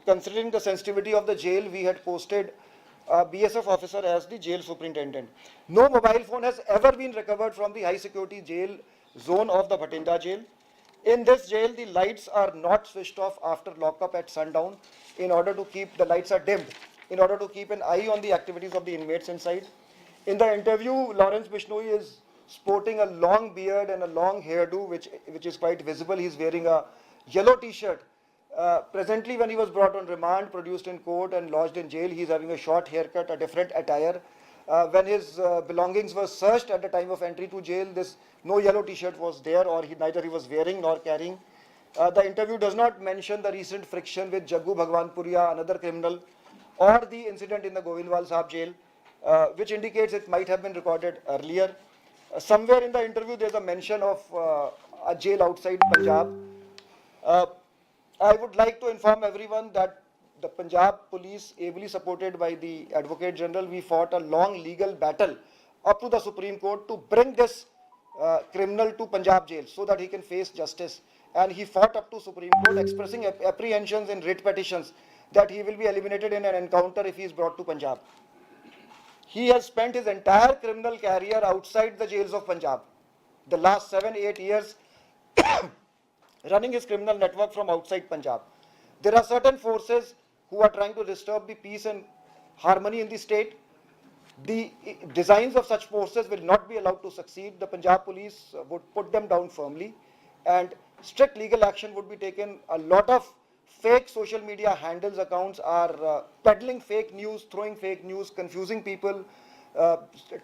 considering the sensitivity of the jail, we had posted a BSF officer as the jail superintendent. No mobile phone has ever been recovered from the high security jail zone of the Bhatinda jail. In this jail, the lights are not switched off after lockup at sundown in order to keep, the lights are dimmed, in order to keep an eye on the activities of the inmates inside. In the interview, Lawrence Bishnoi is sporting a long beard and a long hairdo, which is quite visible. He's wearing a yellow t-shirt. Presently, when he was brought on remand, produced in court and lodged in jail, he's having a short haircut, a different attire. When his belongings were searched at the time of entry to jail, no yellow t-shirt was there, or neither he was wearing nor carrying. The interview does not mention the recent friction with Jaggu Bhagwanpuria, another criminal, or the incident in the Govindwal Sahab jail, which indicates it might have been recorded earlier. Somewhere in the interview, there's a mention of a jail outside Punjab. I would like to inform everyone that the Punjab police, ably supported by the Advocate General, we fought a long legal battle up to the Supreme Court to bring this criminal to Punjab jail so that he can face justice. And he fought up to Supreme Court, expressing apprehensions in writ petitions that he will be eliminated in an encounter if he is brought to Punjab. He has spent his entire criminal career outside the jails of Punjab. The last 7-8 years running his criminal network from outside Punjab. There are certain forces who are trying to disturb the peace and harmony in the state. The designs of such forces will not be allowed to succeed. The Punjab police would put them down firmly, and strict legal action would be taken. A lot of fake social media handles, accounts are peddling fake news, throwing fake news, confusing people,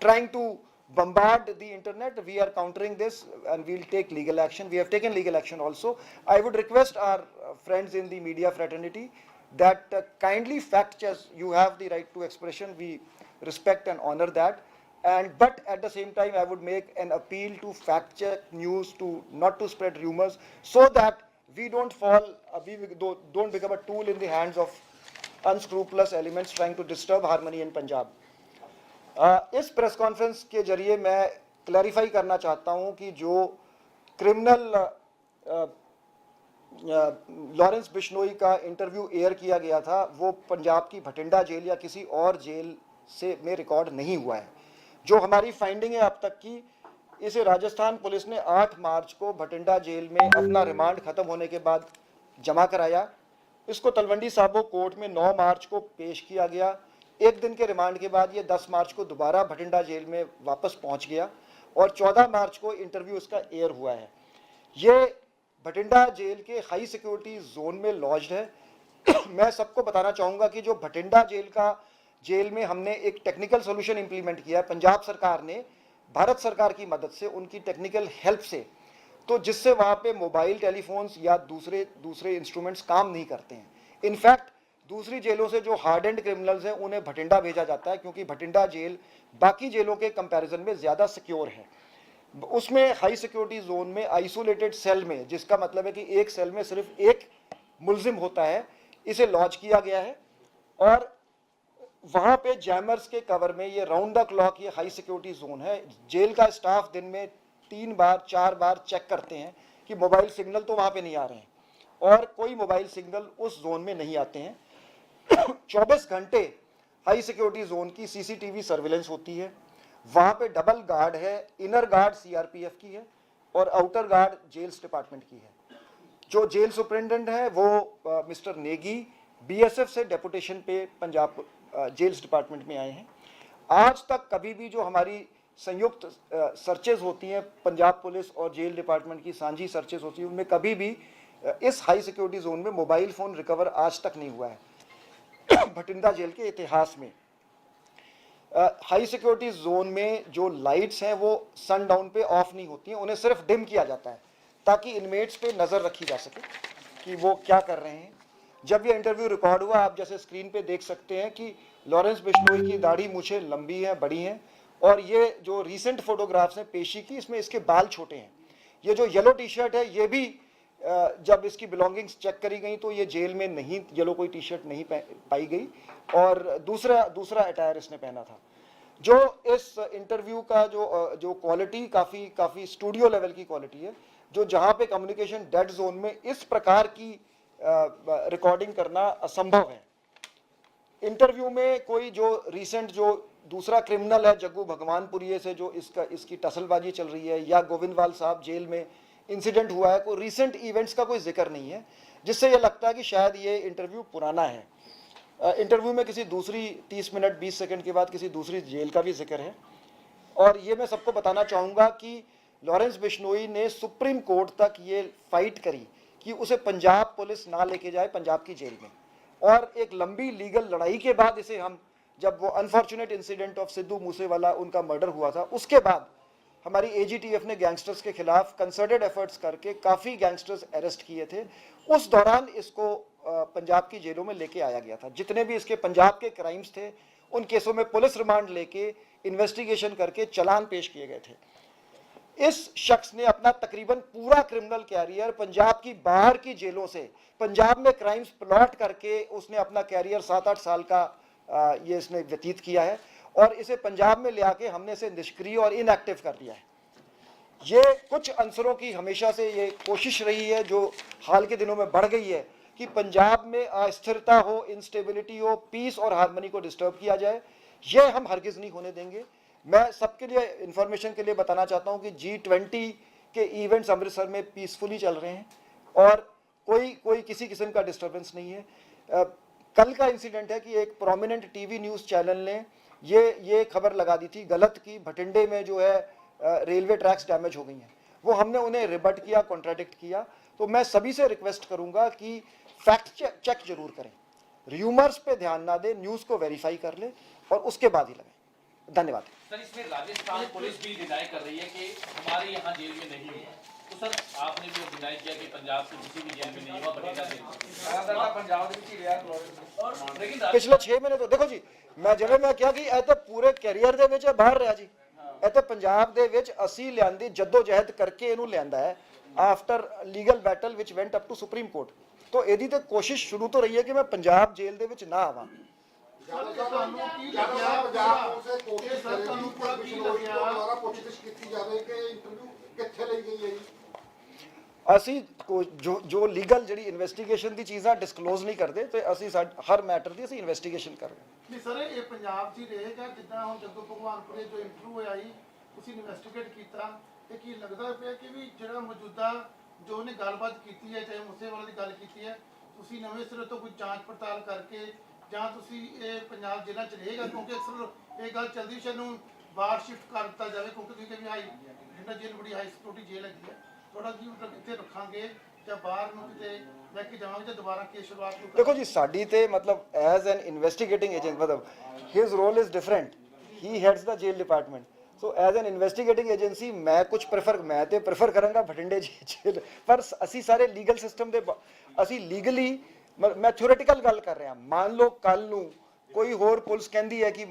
trying to bombard the internet. We are countering this and we'll take legal action. We have taken legal action also. I would request our friends in the media fraternity that kindly fact check. You have the right to expression. We respect and honor that. But at the same time, I would make an appeal to fact check news, not to spread rumors, so that we don't don't become a tool in the hands of unscrupulous elements trying to disturb harmony in Punjab. इस press conference के जरिए मैं clarify करना चाहता हूं कि जो criminal Lawrence Bishnoi का इंटरव्यू एयर किया गया था वो पंजाब की भटिंडा जेल या किसी और जेल से में रिकॉर्ड नहीं हुआ है. जो हमारी फाइंडिंग है अब तक की, इसे राजस्थान पुलिस ने 8 मार्च को भटिंडा जेल में अपना रिमांड खत्म होने के बाद जमा कराया. इसको तलवंडी साबो कोर्ट में 9 मार्च को पेश किया गया. एक दिन के रिमांड के बाद ये 10 मार्च को दोबारा भटिंडा जेल में वापस पहुंच गया और 14 मार्च को इंटरव्यू इसका एयर हुआ है. ये भटिंडा जेल के हाई सिक्योरिटी जोन में लॉज्ड है. मैं सबको बताना चाहूँगा कि जो भटिंडा जेल में हमने एक टेक्निकल सोल्यूशन इंप्लीमेंट किया पंजाब सरकार ने भारत सरकार की मदद से, उनकी टेक्निकल हेल्प से, तो जिससे वहाँ पे मोबाइल टेलीफोन्स या दूसरे इंस्ट्रूमेंट्स काम नहीं करते हैं. इनफैक्ट दूसरी जेलों से जो हार्ड एंड क्रिमिनल्स हैं उन्हें भटिंडा भेजा जाता है क्योंकि भटिंडा जेल बाकी जेलों के कंपैरिजन में ज़्यादा सिक्योर है. उसमें हाई सिक्योरिटी जोन में आइसोलेटेड सेल में, जिसका मतलब है कि एक सेल में सिर्फ एक मुलजिम होता है, इसे लॉन्च किया गया है. और वहाँ पे जैमर्स के कवर में ये राउंड द क्लॉक ये हाई सिक्योरिटी जोन है. जेल का स्टाफ दिन में 3 बार 4 बार चेक करते हैं कि मोबाइल सिग्नल तो वहाँ पे नहीं आ रहे हैं, और कोई मोबाइल सिग्नल उस जोन में नहीं आते हैं. 24 घंटे हाई सिक्योरिटी जोन की सीसीटीवी सर्विलेंस होती है. वहाँ पे डबल गार्ड है, इनर गार्ड सीआरपीएफ की है और आउटर गार्ड जेल्स डिपार्टमेंट की है. जो जेल सुपरिटेंडेंट है वो मिस्टर नेगी बीएसएफ से डेपुटेशन पे पंजाब जेल्स डिपार्टमेंट में आए हैं. आज तक कभी भी जो हमारी संयुक्त सर्चेज होती हैं, पंजाब पुलिस और जेल डिपार्टमेंट की सांझी सर्चेज होती हैं, उनमें कभी भी इस हाई सिक्योरिटी जोन में मोबाइल फ़ोन रिकवर आज तक नहीं हुआ है. भटिंडा जेल के इतिहास में हाई सिक्योरिटी जोन में जो लाइट्स हैं वो सनडाउन पे ऑफ नहीं होती हैं, उन्हें सिर्फ डिम किया जाता है ताकि इनमेट्स पे नज़र रखी जा सके कि वो क्या कर रहे हैं. जब ये इंटरव्यू रिकॉर्ड हुआ, आप जैसे स्क्रीन पे देख सकते हैं कि लॉरेंस बिश्नोई की दाढ़ी मूछें लंबी हैं, बड़ी हैं, और ये जो रीसेंट फोटोग्राफ्स हैं पेशी की, इसमें इसके बाल छोटे हैं. ये जो येलो टी शर्ट है ये भी जब इसकी बिलोंगिंग्स चेक करी गई तो ये जेल में नहीं, येलो कोई टी शर्ट नहीं पाई गई, और दूसरा अटायर इसने पहना था. जो इस इंटरव्यू का जो क्वालिटी काफ़ी स्टूडियो लेवल की क्वालिटी है, जो जहाँ पे कम्युनिकेशन डेड जोन में इस प्रकार की रिकॉर्डिंग करना असंभव है। इंटरव्यू में कोई जो रिसेंट जो दूसरा क्रिमिनल है जग्गू भगवानपुरी से जो इसकी टसलबाजी चल रही है, या गोविंदवाल साहब जेल में इंसिडेंट हुआ है, कोई रिसेंट इवेंट्स का कोई जिक्र नहीं है, जिससे ये लगता है कि शायद ये इंटरव्यू पुराना है। इंटरव्यू में किसी दूसरी 30 मिनट 20 सेकंड के बाद किसी दूसरी जेल का भी जिक्र है। और ये मैं सबको बताना चाहूँगा कि लॉरेंस बिश्नोई ने सुप्रीम कोर्ट तक ये फाइट करी कि उसे पंजाब पुलिस ना लेके जाए पंजाब की जेल में, और एक लंबी लीगल लड़ाई के बाद इसे हम, जब वो unfortunate incident of Sidhu Moosewala उनका मर्डर हुआ था, उसके बाद हमारी एजीटीएफ ने गैंगस्टर्स के खिलाफ कंसर्टेड एफर्ट्स करके काफ़ी गैंगस्टर्स अरेस्ट किए थे। उस दौरान इसको पंजाब की जेलों में लेके आया गया था। जितने भी इसके पंजाब के क्राइम्स थे उन केसों में पुलिस रिमांड लेके इन्वेस्टिगेशन करके चालान पेश किए गए थे। इस शख्स ने अपना तकरीबन पूरा क्रिमिनल कैरियर पंजाब की बाहर की जेलों से, पंजाब में क्राइम्स प्लॉट करके उसने अपना कैरियर 7-8 साल का ये इसने व्यतीत किया है, और इसे पंजाब में ले आके हमने इसे निष्क्रिय और इनएक्टिव कर दिया है। ये कुछ अंसरों की हमेशा से ये कोशिश रही है, जो हाल के दिनों में बढ़ गई है, कि पंजाब में अस्थिरता हो, इंस्टेबिलिटी हो, पीस और हार्मनी को डिस्टर्ब किया जाए। ये हम हरगिज़ नहीं होने देंगे। मैं सबके लिए इंफॉर्मेशन के लिए बताना चाहता हूँ कि G20 के इवेंट्स अमृतसर में पीसफुली चल रहे हैं और कोई किसी किस्म का डिस्टर्बेंस नहीं है। कल का इंसिडेंट है कि एक प्रोमिनेंट टीवी न्यूज़ चैनल ने ये खबर लगा दी थी गलत की भटिंडे में जो है रेलवे ट्रैक्स डैमेज हो गई हैं। वो हमने उन्हें रिबट किया, कॉन्ट्राडिक्ट किया। तो मैं सभी से रिक्वेस्ट करूंगा कि फैक्ट चेक जरूर करें, र्यूमर्स पे ध्यान ना दें, न्यूज़ को वेरीफाई कर ले और उसके बाद ही लगाएं। धन्यवाद। सर, इसमें राजस्थान पुलिस भी डिनाई कर रही है कि हमारे यहाँ जेल में नहीं है, तो सर आपने भी डिनाई किया कि पंजाब की किसी भी जेल में नहीं हुआ, बठिंडा जेल में। पिछले 6 महीने तो देखो जी, मैं ਜਿਵੇਂ ਮੈਂ ਕਿਹਾ ਕਿ ਇਹ ਤਾਂ ਪੂਰੇ ਕੈਰੀਅਰ ਦੇ ਵਿੱਚ ਬਾਹਰ ਰਿਹਾ ਜੀ। ਇਹ ਤਾਂ ਪੰਜਾਬ ਦੇ ਵਿੱਚ ਅਸੀਂ ਲਿਆਂਦੀ ਜਦੋਜਹਿਦ ਕਰਕੇ ਇਹਨੂੰ ਲਿਆਂਦਾ ਹੈ, ਆਫਟਰ ਲੀਗਲ ਬੈਟਲ ਵਿਚ went up to supreme court. तो ਇਹਦੀ ਤੇ ਕੋਸ਼ਿਸ਼ ਸ਼ੁਰੂ ਤੋਂ ਰਹੀ ਹੈ ਕਿ ਮੈਂ ਪੰਜਾਬ ਜੇਲ੍ਹ ਦੇ ਵਿੱਚ ਨਾ ਆਵਾਂ। ਅਸੀਂ ਜੋ ਲੀਗਲ ਜਿਹੜੀ ਇਨਵੈਸਟੀਗੇਸ਼ਨ ਦੀ ਚੀਜ਼ਾਂ ਡਿਸਕਲੋਜ਼ ਨਹੀਂ ਕਰਦੇ ਤੇ ਅਸੀਂ ਹਰ ਮੈਟਰ ਦੀ ਅਸੀਂ ਇਨਵੈਸਟੀਗੇਸ਼ਨ ਕਰ ਰਹੇ ਹਾਂ। ਨਹੀਂ ਸਰ, ਇਹ ਪੰਜਾਬ 'ਚ ਹੀ ਰਹੇਗਾ ਜਿੱਦਾਂ ਹੁਣ ਜੱਗੂ ਭਗਵਾਨਪੁਰੇ ਜੋ ਇੰਟਰਵਿਊ ਹੋਇਆ ਸੀ, ਤੁਸੀਂ ਇਨਵੈਸਟੀਗੇਟ ਕੀਤਾ ਤੇ ਕੀ ਲੱਗਦਾ ਪਿਆ ਕਿ ਵੀ ਜਿਹੜਾ ਮੌਜੂਦਾ ਜੋ ਉਹਨੇ ਗੱਲਬਾਤ ਕੀਤੀ ਹੈ, ਚਾਹੇ ਮੂਸੇਵਾਲੇ ਦੀ ਗੱਲ ਕੀਤੀ ਹੈ, ਤੁਸੀਂ ਨਵੇਂ ਸਿਰੇ ਤੋਂ ਕੋਈ ਜਾਂਚ ਪੜਤਾਲ ਕਰਕੇ ਜਾਂ ਤੁਸੀਂ ਇਹ ਪੰਜਾਬ ਜੇਲ੍ਹਾਂ 'ਚ ਰਹੇਗਾ? ਕਿਉਂਕਿ ਅਕਸਰ ਇਹ ਗੱਲ ਚੱਲਦੀ ਸ਼ਾਇਦ ਨੂੰ ਬਾਹਰ ਸ਼ਿਫਟ ਕਰ ਦਿੱਤਾ ਜਾਵੇ, ਕਿਉਂਕਿ ਤੁਸੀਂ ਕਹਿੰਦੇ ਹਾਈ ਬਠਿੰਡਾ ਜੇਲ੍ਹ ਬੜੀ ਹਾਈ ਸਿਕਿਉਰਿਟੀ ਜੇਲ੍ਹ ਹੈਗੀ ਹੈ, ਥੋੜਾ ਜੀ ਮਤਲਬ ਇੱਥੇ ਰੱਖਾਂਗੇ ਜਾਂ ਬਾਹਰ ਨੂੰ ਕਿਤੇ ਲੈ ਕੇ ਜਾਵਾਂਗੇ ਜਾਂ ਦੁਬਾਰਾ ਕੇਸ ਸ਼ੁਰੂਆਤ ਨੂੰ? देखो जी, साड़ी ते मतलब एज एन इन्वेस्टिगेटिंग एजेंट, मतलब his role is different, he heads the jail department. So as an investigating agency मैं कुछ मैं तो प्रेफर करांगा भटिंडे जेल, पर असी सारे लीगल सिस्टम दे असी लीगली, मैं थ्योरेटिकल गल कर रहा। मान लो कल नू कोई होर पुलिस कहती है कि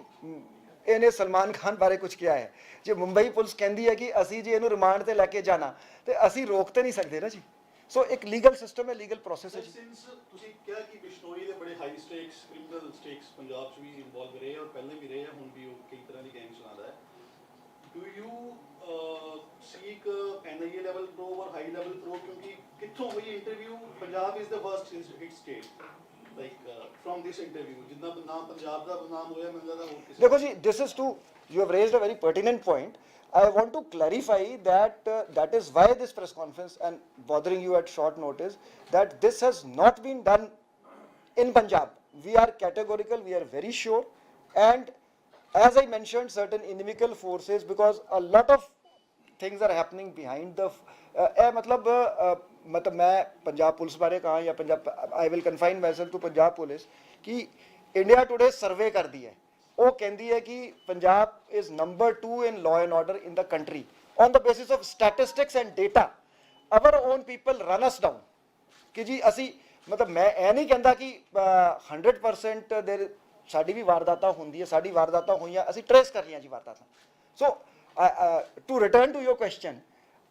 ਇਹਨੇ सलमान खान बारे कुछ किया है, जो मुंबई पुलिस कहती है कि असी जी ਇਹਨੂੰ रिमांड ਤੇ लेके जाना, तो असी रोक तो नहीं सकते ना जी। सो एक लीगल सिस्टम है, लीगल प्रोसेस है जी। सिंस ਤੁਸੀਂ ਕਿਹਾ ਕਿ ਬਿਸ਼ਨੋਈ ਦੇ ਬੜੇ high stakes criminal stakes Punjab 'ਚ ਵੀ ਇਨਵੋਲਵ ਰਹੇ ਔਰ ਪਹਿਲੇ ਵੀ ਰਹੇ, ਹੁਣ ਵੀ ਉਹ ਕਈ ਤਰ੍ਹਾਂ ਦੀ ਗੈਂਗ ਚਲਾਉਂਦਾ ਹੈ। Do you seek NIA level probe ਔਰ ਹਾਈ ਲੈਵਲ ਪ੍ਰੋਬ? ਕਿਉਂਕਿ ਕਿੱਥੋਂ ਹੋਈ interview, Punjab is the worst hit state like firm this interview, ਜਿੰਨਾ ਨਾਮ ਪੰਜਾਬ ਦਾ ਨਾਮ ਹੋਇਆ ਮੈਨੂੰ ਲੱਗਦਾ ਹੋਰ ਕਿਸੇ। देखो जी, this is to, you have raised a very pertinent point. I want to clarify that that is why this press conference and bothering you at short notice, that this has not been done in Punjab. We are categorical, we are very sure, and as I mentioned, certain inimical forces, because a lot of things are happening behind the मतलब मैं Punjab police बारे कहा या Punjab, I will confine myself to Punjab police, कि India Today survey कर दी है, वो कहती है कि Punjab is number 2 in law and order in the country on the basis of statistics and data. Our own people run us down कि जी असी, मतलब मैं ये नहीं कहता कि 100% देर साड़ी भी वारदात होंगी है, साड़ी वारदात हुई असी ट्रेस कर लिया जी वारदात। So to return to your question,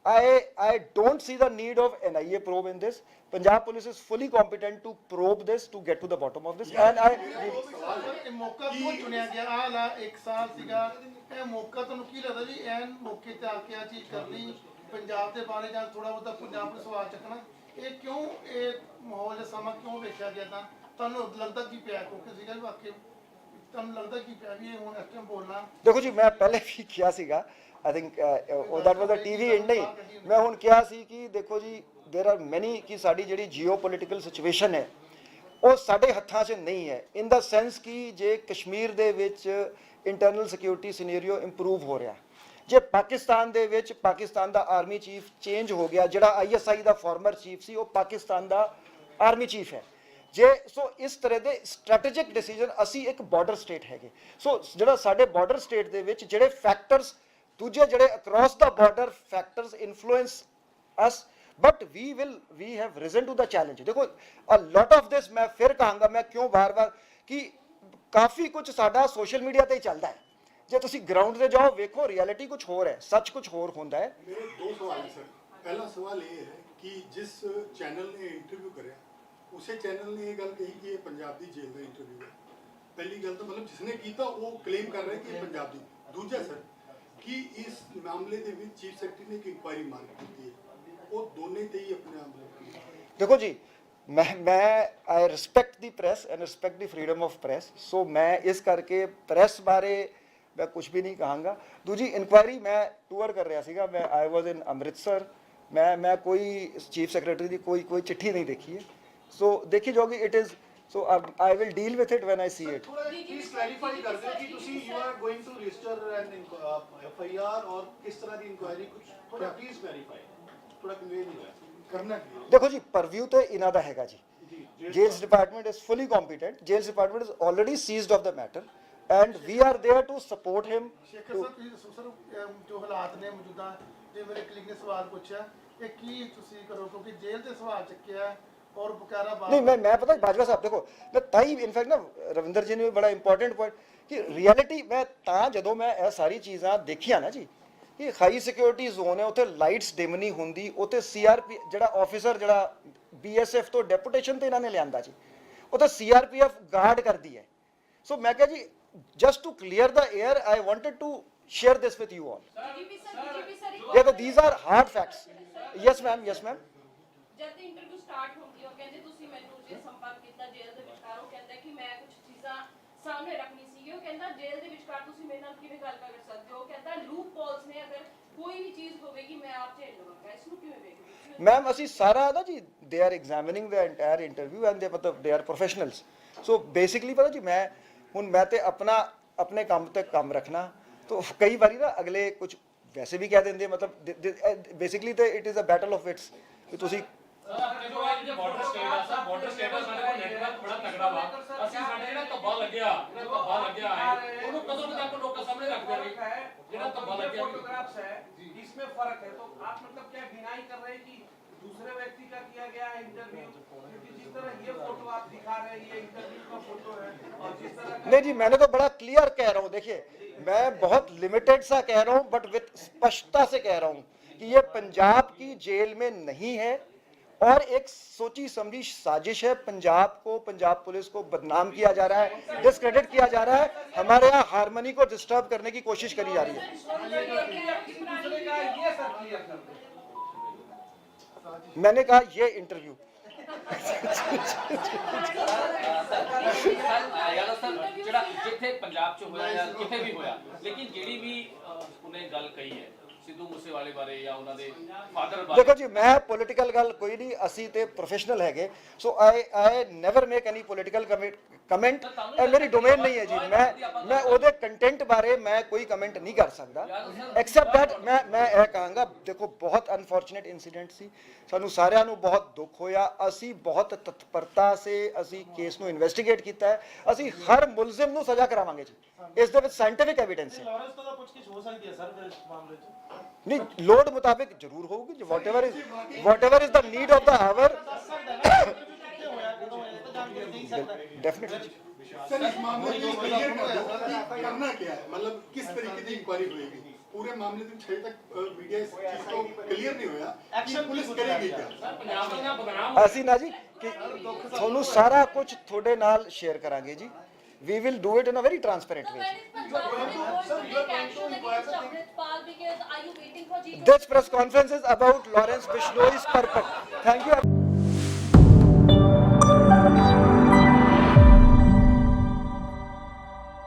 I don't see the need of NIA probe in this. Punjab police is fully competent to probe this, to get to the bottom of this. And ਇਹ ਮੌਕਾ ਕਿਉਂ ਚੁਣਿਆ ਗਿਆ? ਆਹ ਲਾ 1 ਸਾਲ ਸੀਗਾ, ਇਹ ਮੌਕਾ ਤੁਹਾਨੂੰ ਕੀ ਲੱਗਦਾ ਜੀ ਐਨ ਮੌਕੇ ਤੇ ਆ ਕੇ ਆ ਚੀਜ਼ ਕਰਨੀ ਪੰਜਾਬ ਦੇ ਬਾਰੇ, ਜਾਂ ਥੋੜਾ ਬਹੁਤਾ ਪੰਜਾਬ ਨੂੰ ਸਵਾਲ ਚੱਕਣਾ? ਇਹ ਕਿਉਂ ਇਹ ਮਾਹੌਲ ਸਮਾਂ ਕਿਉਂ ਵੇਖਿਆ ਗਿਆ ਤਾਂ ਤੁਹਾਨੂੰ ਲੱਗਦਾ ਕੀ ਪਿਆ ਕਿਉਂਕਿ ਸੀਗਾ ਵੀ ਵਾਕਈ ਤੁਹਾਨੂੰ ਲੱਗਦਾ ਕੀ ਪਿਆ ਵੀ ਇਹ ਹੁਣ ਇਸ ਟਾਈਮ ਬੋਲਣਾ ਦੇਖੋ ਜੀ ਮੈਂ ਪਹਿਲੇ ਵੀ ਕਿਹਾ ਸੀਗਾ I think that was a TV and ਨਹੀਂ ਮੈਂ ਹੁਣ ਕਿਹਾ ਸੀ ਕਿ ਦੇਖੋ ਜੀ देयर आर ਮੈਨੀ ਕਿ ਸਾਡੀ ਜਿਹੜੀ ਜੀਓਪੋਲਿਟੀਕਲ ਸਿਚੁਏਸ਼ਨ ਹੈ ਉਹ ਸਾਡੇ ਹੱਥਾਂ 'ਚ ਨਹੀਂ ਹੈ ਇਨ ਦਾ ਸੈਂਸ ਕਿ ਜੇ ਕਸ਼ਮੀਰ ਦੇ ਵਿੱਚ ਇੰਟਰਨਲ ਸਿਕਿਉਰਿਟੀ ਸਿਨੈਰੀਓ ਇੰਪਰੂਵ ਹੋ ਰਿਹਾ ਜੇ ਪਾਕਿਸਤਾਨ ਦੇ ਵਿੱਚ ਪਾਕਿਸਤਾਨ ਦਾ ਆਰਮੀ ਚੀਫ ਚੇਂਜ ਹੋ ਗਿਆ ਜਿਹੜਾ ਆਈਐਸਆਈ ਦਾ ਫਾਰਮਰ ਚੀਫ ਸੀ ਉਹ ਪਾਕਿਸਤਾਨ ਦਾ ਆਰਮੀ ਚੀਫ ਹੈ ਜੇ ਸੋ ਇਸ ਤਰ੍ਹਾਂ ਦੇ ਸਟ੍ਰੈਟੇਜਿਕ ਡਿਸੀਜਨ ਅਸੀਂ ਇੱਕ ਬਾਰਡਰ ਸਟੇਟ ਹੈਗੇ ਸੋ ਜਿਹੜਾ ਸਾਡੇ ਬਾਰਡਰ ਸਟੇਟ ਦੇ ਵਿੱਚ ਜਿਹੜੇ ਫੈਕਟਰਸ ਦੂਜੇ ਜਿਹੜੇ across the border factors influence us but we have risen to the challenge देखो a lot of this मैं फिर कहूँगा मैं क्यों बार बार कि काफ़ी कुछ साडा सोशल मीडिया ते ही चलता है जे तुसी ग्राउंड ते जाओ वेखो रियलिटी कुछ होर है सच कुछ होर होंदा है मेरे दो सवाल है सर पहला सवाल ये है कि जिस चैनल ने इंटरव्यू कराया उसे चैनल ने ये गल कही कि ये पंजाब दी जेल का इंटरव्यू है पहली गल तो मतलब जिसने कीता वो क्लेम कर रहे कि ये पंजाब दी दूजा सर कि इस मामले दे विच चीफ सैकटरी ने एक इंक्वायरी मांग की है वो दोनों ते ही अपने आप देखो जी मैं I respect the press and respect the freedom of press so मैं इस करके प्रेस बारे मैं कुछ भी नहीं कहूँगा दूजी इंक्वायरी मैं टूर कर रहा सीगा मैं आई वॉज इन अमृतसर मैं कोई चीफ सैकटरी की कोई चिट्ठी नहीं देखी है सो देखी जाओगी it is so I will deal with it when I see it थोड़ा प्लीज क्लैरिफाई कर दो कि ਤੁਸੀਂ you are going to register an FIR ਔਰ ਕਿਸ ਤਰ੍ਹਾਂ ਦੀ ਇਨਕੁਆਇਰੀ ਕੁਝ ਥੋੜਾ ਪਲੀਜ਼ ਕਲੈਰੀਫਾਈ ਥੋੜਾ ਕਨਵੇ ਨਹੀਂ ਹੋਇਆ करना देखो जी परव्यू तो इन्हां दा हैगा जी jails department is fully competent jails department is already seized of the matter and we are there to support him Shekhar Sahib ਤੁਸੀਂ ਦੱਸੋ ਸਰ ਜੋ ਹਾਲਾਤ ਨੇ ਮੌਜੂਦਾ ਜੇ ਮੇਰੇ ਕਲੀਗ ਨੇ ਸਵਾਲ ਪੁੱਛਿਆ ਇਹ ਕੀ ਤੁਸੀਂ ਕਰੋ ਕਿਉਂਕਿ ਜੇਲ੍ਹ ਤੇ ਸਵਾਲ ਚੱਕਿਆ ਔਰ ਬਕਾਰਾ ਬਾਤ नहीं मैं पता बाजवा साहब देखो मैं ताई इनफैक्ट ना रविंदर जी ने बड़ा इंपॉर्टेंट पॉइंट कि रियलिटी मैं तां जदों मैं ये सारी चीज़ां देखियां ना जी कि हाई सिक्योरिटी जोन है उत्थे लाइट्स डिम नहीं होंदी उत्थे सीआरपी जिहड़ा ऑफिसर जिहड़ा बीएसएफ तो डेपुटेशन ते इन्होंने लियांदा जी उत्थे सीआरपीएफ गार्ड करदी है सो मैं कहा जी just to clear the air I wanted to share this with you all yeah so these are hard facts yes ma'am जब इंटरव्यू स्टार्ट होगी और कहते ਤੁਸੀਂ ਮੈਨੂੰ ਜੇ ਸੰਪਰਕ ਕੀਤਾ ਜੇਲ੍ਹ ਦੇ ਵਿਚਕਾਰ ਉਹ ਕਹਿੰਦਾ ਕਿ ਮੈਂ ਕੁਝ ਚੀਜ਼ਾਂ ਸਾਹਮਣੇ ਰੱਖਣੀ ਸੀ ਉਹ ਕਹਿੰਦਾ ਜੇਲ੍ਹ ਦੇ ਵਿਚਕਾਰ ਤੁਸੀਂ ਮੇਰੇ ਨਾਲ ਕਿਵੇਂ ਗੱਲ ਕਰ ਸਕਦੇ ਹੋ ਕਹਿੰਦਾ ਲੂਪ ਪੋਲਸ ਨੇ ਅਗਰ ਕੋਈ ਵੀ ਚੀਜ਼ ਹੋਵੇਗੀ ਮੈਂ ਆਪ ਝੇਲ ਲਵਾਂਗਾ ਇਸ ਨੂੰ ਕਿਵੇਂ ਵੇਖਦੇ ਹੋ मैम ਅਸੀਂ ਸਾਰਾ ਨਾ ਜੀ they are ਐਗਜ਼ਾਮਿਨਿੰਗ the entire interview and ਦੇ ਮਤਲਬ they are professionals so basically ਪਤਾ ਜੀ ਮੈਂ ਹੁਣ ਮੈਂ ਤੇ ਆਪਣੇ ਕੰਮ ਤੇ ਕੰਮ ਰੱਖਣਾ तो कई बारी ना अगले कुछ वैसे भी कह देंगे मतलब बेसिकली तो it is a battle of wits कि ਤੁਸੀਂ जो आज बॉर्डर स्टेट है सर बॉर्डर स्टेट है ਸਾਡੇ ਕੋਲ ਨੈਟਵਰਕ ਬੜਾ ਤਗੜਾ ਵਾ ਅਸੀਂ ਸਾਡੇ ਜਿਹੜਾ ਧੱਬਾ ਲੱਗਿਆ ਹੈ ਉਹਨੂੰ ਕਦੋਂ ਤੱਕ ਲੋਕਾਂ ਸਾਹਮਣੇ ਰੱਖ ਦੇਵਾਂਗੇ ਜਿਹੜਾ ਧੱਬਾ ਲੱਗਿਆ फोटोग्राफ्स है इसमें फर्क है तो आप मतलब क्या डिनाई कर रहे हैं कि दूसरे व्यक्ति का किया गया है इंटरव्यू क्योंकि जिस तरह ये फोटो आप दिखा रहे हैं ये इंटरव्यू का फोटो है और जिस तरह नहीं जी मैंने तो बड़ा क्लियर कह रहा हूँ देखिए मैं बहुत लिमिटेड सा कह रहा हूँ बट विद स्पष्टता से कह रहा हूँ कि ये पंजाब की जेल में नहीं है और एक सोची समझी साजिश है पंजाब पुलिस को बदनाम किया जा रहा है डिस्क्रेडिट किया जा रहा है हमारे यहाँ हारमोनी को डिस्टर्ब करने की कोशिश करी जा रही है दूसरे का ये सब क्लियर कर दो मैंने कहा ये इंटरव्यू ਯਾਰ ਸਰ ਜਿਹੜਾ ਜਿੱਥੇ ਪੰਜਾਬ 'ਚ ਹੋਇਆ ਜਾਂ ਕਿਤੇ ਵੀ ਹੋਇਆ ਲੇਕਿਨ ਜਿਹੜੀ ਵੀ ਉਹਨੇ ਗੱਲ ਕਹੀ ਹੈ ਸਿੱਧੂ ਮੂਸੇਵਾਲੇ ਬਾਰੇ ਜਾਂ ਉਹਨਾਂ ਦੇ ਫਾਦਰ ਬਾਰੇ देखो जी मैं पॉलिटिकल गल कोई नहीं असी ते प्रोफेशनल हैगे so I never make any political comment ਇਹ ਮੇਰੀ ਡੋਮੇਨ ਨਹੀਂ ਹੈ ਜੀ ਮੈਂ ਉਹਦੇ ਕੰਟੈਂਟ ਬਾਰੇ ਮੈਂ ਕੋਈ ਕਮੈਂਟ ਨਹੀਂ ਕਰ ਸਕਦਾ ਐਕਸੈਪਟ ਦੈਟ ਮੈਂ ਇਹ ਕਹਾਂਗਾ ਦੇਖੋ ਬਹੁਤ ਅਨਫੋਰਚੂਨੇਟ ਇਨਸੀਡੈਂਟ ਸੀ ਸਾਨੂੰ ਸਾਰਿਆਂ ਨੂੰ ਬਹੁਤ ਦੁੱਖ ਹੋਇਆ ਅਸੀਂ ਬਹੁਤ ਤਤਪਰਤਾ ਸੇ ਅਸੀਂ ਕੇਸ ਨੂੰ ਇਨਵੈਸਟੀਗੇਟ ਕੀਤਾ ਹੈ ਅਸੀਂ ਹਰ ਮੁਲਜ਼ਮ ਨੂੰ ਸਜ਼ਾ ਕਰਾਵਾਂਗੇ ਜੀ ਇਸ ਦੇ ਵਿੱਚ ਸਾਇੰਟੀਫਿਕ ਐਵੀਡੈਂਸ ਹੈ लॉरेंस तो कुछ कुछ हो सकती है सर इस मामले में नहीं लोड मुताबिक जरूर होगी whatever is the need of the hour definitely sir इस मामले में क्लियर कर दो कि करना क्या है मतलब किस तरीके की इंक्वायरी होएगी पूरे मामले में अभी तक मीडिया इस चीज को क्लियर नहीं होया कि पुलिस करेगी क्या ਪੰਜਾਬ ਦਾ ਬਦਨਾਮ ਅਸੀਂ ਨਾ ਜੀ ਕਿ ਤੁਹਾਨੂੰ ਸਾਰਾ ਕੁਝ ਤੁਹਾਡੇ ਨਾਲ ਸ਼ੇਅਰ ਕਰਾਂਗੇ ਜੀ we will do it in a very transparent way this press conference is about Lawrence Bishnoi Purpose thank you